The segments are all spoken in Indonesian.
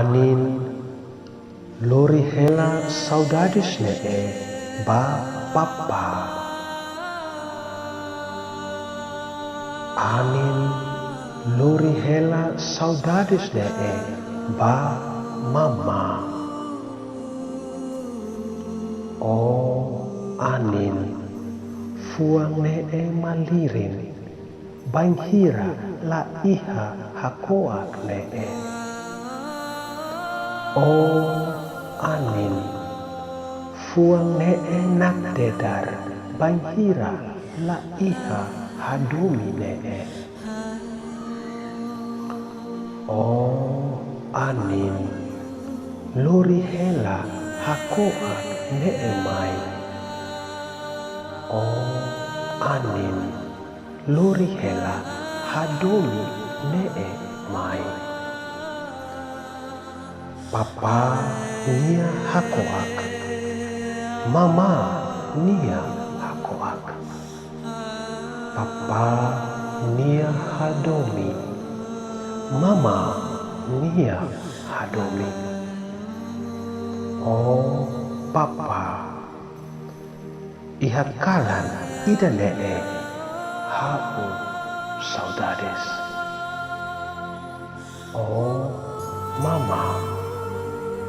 ANIN lori hela saudades ne ba papa. ANIN lori hela saudades ne ba mama. ANIN fuang ne malirin banghira la iha hakoak ne ANIN fuang ne nak dedar banghira la iha hadumi ne ANIN lori hela hakoak ne mai. ANIN lori hela hadumi ne mai. Papa nia hakoak, mama nia hakoak. Papa nia hadomi, mama nia hadomi. Papa ihakalan ida ne HAU saudades. Mama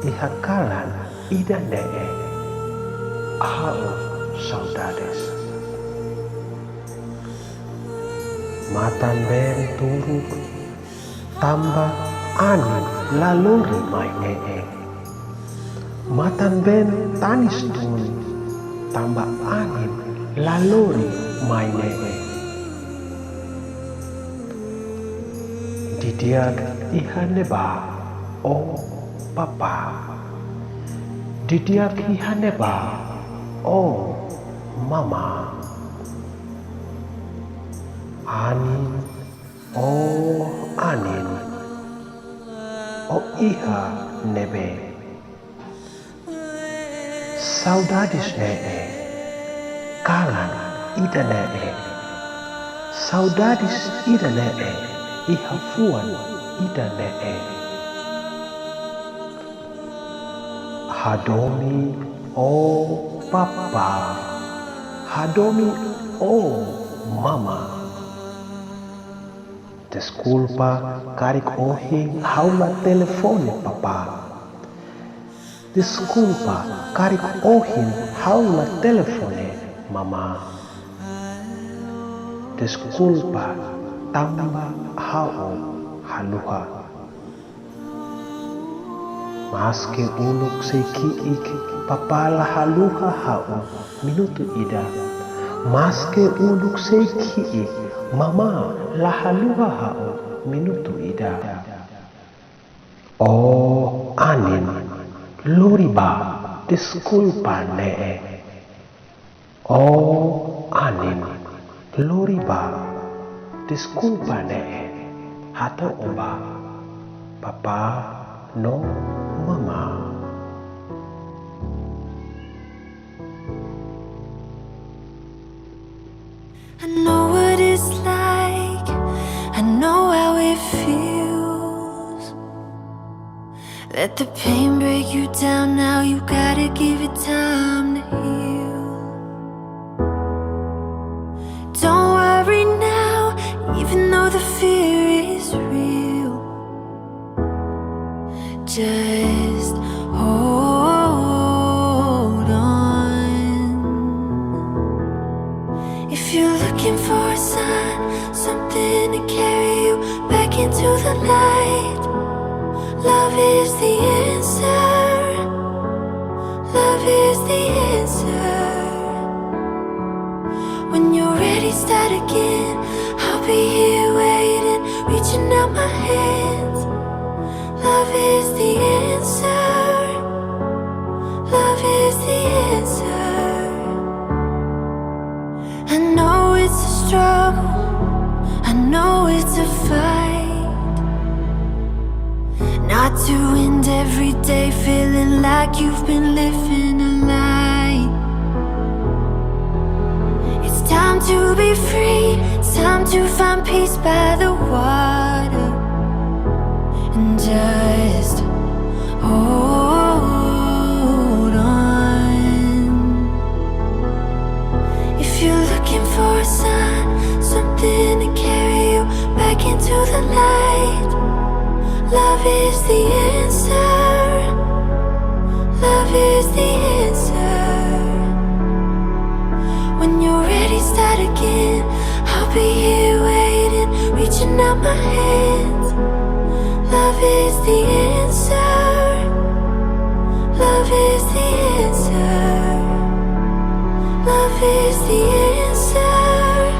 ihakalan ida ne HAU saudades. Matan ben turuk tambah ANIN lalori mai ne. Matan ben tanis dun tambah ANIN lalori mai ne. Didiak ihane ba papa. Didiak ihane ba mama. ANIN ANIN iha nebe. Saudades ne kalan ida ne saudades ida ne iha fuan ida ne hadomi papa hadomi mama. Desculpa karik ohing haula telefone papa. Desculpa karik ohin haula telefone mama. Desculpa tambah HAU haluha. Maske uluk sekiik papa la haluha HAU minutu ida. Maske uluk sekiik mama la haluha HAU minutu ida. ANIN lori ba desculpa ne ANIN lori ba desculpa ne hatau oba papa no mama. I know what it's like, I know how it feels. Let the pain break you down, now you gotta give it time to heal. Don't worry now, even though the fear is real. Just hold on. If you're looking for a sign, something to carry you back into the light, love is the answer. Love is the answer. When you're ready, start again. I'll be here waiting, reaching out my hands. Love is the answer. Love is the answer. I know it's a struggle, I know it's a fight, not to end every day feeling like you've been living a lie. It's time to be free, it's time to find peace by the water, and just hold on. If you're looking for a sign, something to carry you back into the light, love is the answer. Love is the answer. When you're ready, start again. I'll be here waiting, reaching out my hands. Love is the answer. Love is the answer. Love is the answer.